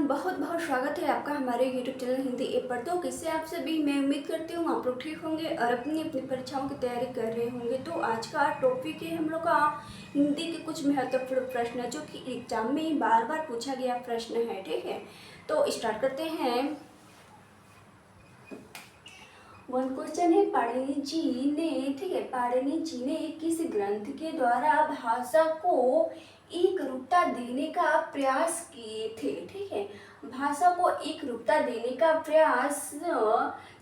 Everyone, बहुत बहुत स्वागत है आपका हमारे यूट्यूब चैनल हिंदी ऐप पर। तो किससे आप सभी, मैं उम्मीद करती हूँ आप लोग ठीक होंगे और अपनी अपनी परीक्षाओं की तैयारी कर रहे होंगे। तो आज का टॉपिक है हम लोग का हिंदी के कुछ महत्वपूर्ण प्रश्न जो कि एग्जाम में बार बार पूछा गया प्रश्न है। ठीक है, तो स्टार्ट करते हैं। वन क्वेश्चन है, पाणिनि जी ने, ठीक है, पाणिनि जी ने किस ग्रंथ के द्वारा भाषा को एक रूपता देने का प्रयास किए थे। ठीक है, भाषा को एक रूपता देने का प्रयास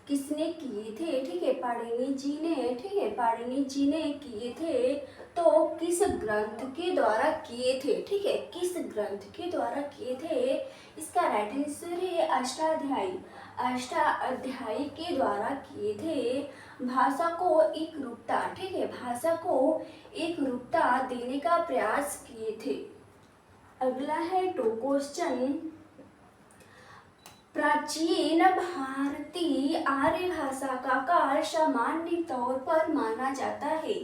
किसने किए थे। ठीक है, पाणिनि जी ने, ठीक है, पाणिनि जी ने किए थे। तो किस ग्रंथ के द्वारा किए थे। ठीक है, किस ग्रंथ के द्वारा किए थे, इसका राइट आंसर है अष्टाध्यायी। अष्टाध्यायी के द्वारा किए थे। भाषा को एक रूपता, ठीक है, भाषा को एक रूपता देने का प्रयास किए थे। अगला है टू क्वेश्चन, प्राचीन भारतीय आर्य भाषा का काल सामान्य तौर पर माना जाता है।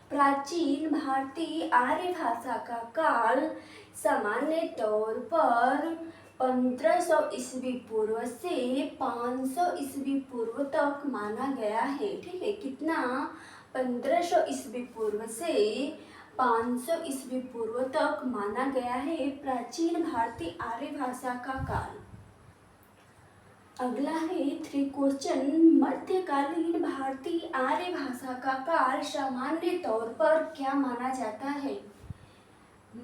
प्राचीन भारतीय आर्य भाषा का काल सामान्य तौर पर 1500 ईस्वी पूर्व से 500 ईस्वी पूर्व तक माना गया है। ठीक है, कितना, 1500 ईस्वी पूर्व से 500 ईस्वी पूर्व तक माना गया है प्राचीन भारतीय आर्य भाषा का काल। अगला है थ्री क्वेश्चन, मध्यकालीन भारतीय आर्य भाषा का काल सामान्य तौर पर क्या माना जाता है।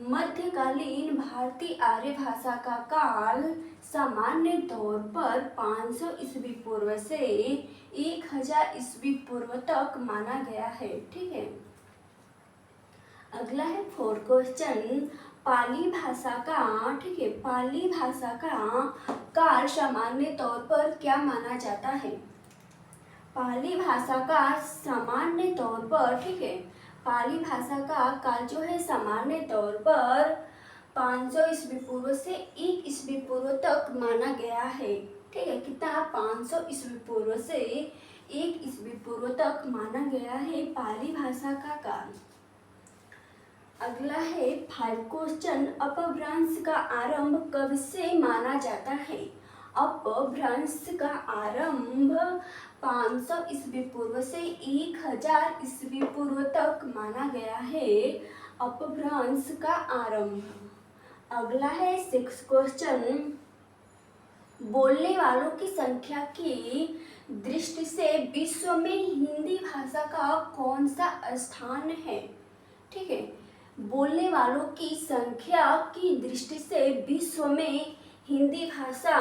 मध्यकालीन भारतीय आर्य भाषा का काल सामान्य तौर पर 500 ईस्वी पूर्व से 1000 ईस्वी पूर्व तक माना गया है। ठीक है, अगला है फोर्थ क्वेश्चन, पाली भाषा का, ठीक है, पाली भाषा का काल सामान्य तौर पर क्या माना जाता है। पाली भाषा का सामान्य तौर पर, ठीक है, पाली भाषा का काल जो है सामान्य तौर पर 500 ईस्वी पूर्व से 1 ईस्वी पूर्व तक माना गया है। ठीक है, कितना, 500 ईस्वी पूर्व से 1 ईस्वी पूर्व तक माना गया है पाली भाषा का काल। अगला है फाइव क्वेश्चन, अपभ्रंश का आरंभ कब से माना जाता है। अपभ्रंश का आरंभ 500 ईस्वी पूर्व से 1000 ईस्वी पूर्व तक माना गया है अपभ्रंश का आरंभ। अगला है सिक्स क्वेश्चन, बोलने वालों की संख्या की दृष्टि से विश्व में हिंदी भाषा का कौन सा स्थान है। ठीक है, बोलने वालों की संख्या की दृष्टि से विश्व में हिंदी भाषा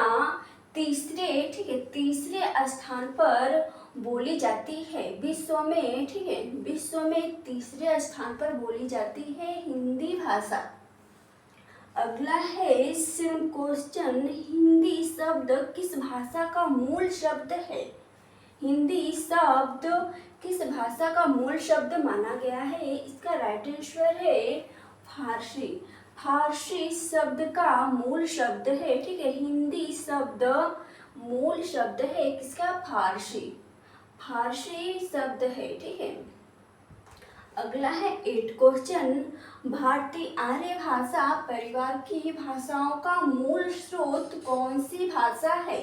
तीसरे, ठीक है, तीसरे स्थान पर बोली जाती है विश्व में। ठीक है, विश्व में तीसरे स्थान पर बोली जाती है हिंदी भाषा। अगला है सेवन क्वेश्चन, हिंदी शब्द किस भाषा का मूल शब्द है। हिंदी शब्द किस भाषा का मूल शब्द माना गया है, इसका राइट आंसर है फारसी। फारसी शब्द का मूल शब्द है। ठीक है, हिंदी शब्द मूल शब्द है किसका, फारसी, फारसी शब्द है। ठीक है, अगला है एट क्वेश्चन, भारतीय आर्य भाषा परिवार की भाषाओं का मूल स्रोत कौन सी भाषा है।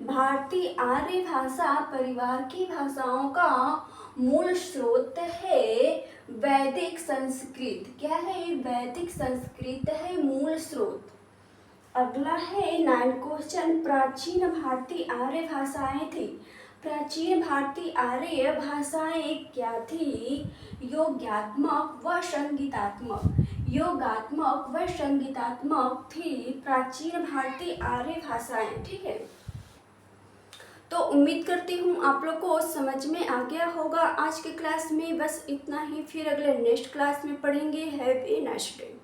भारतीय आर्य भाषा परिवार की भाषाओं का मूल स्रोत है वैदिक संस्कृत। क्या है, वैदिक संस्कृत है मूल स्रोत। अगला है नाइन क्वेश्चन, प्राचीन भारतीय आर्य भाषाएं थी। प्राचीन भारतीय आर्य भाषाएं क्या थी, योगात्मक व संगीतात्मक। योगात्मक व संगीतात्मक थी प्राचीन भारतीय आर्य भाषाएं। ठीक है, तो उम्मीद करती हूँ आप लोग को समझ में आ गया होगा। आज के क्लास में बस इतना ही, फिर अगले नेक्स्ट क्लास में पढ़ेंगे। Have a nice day.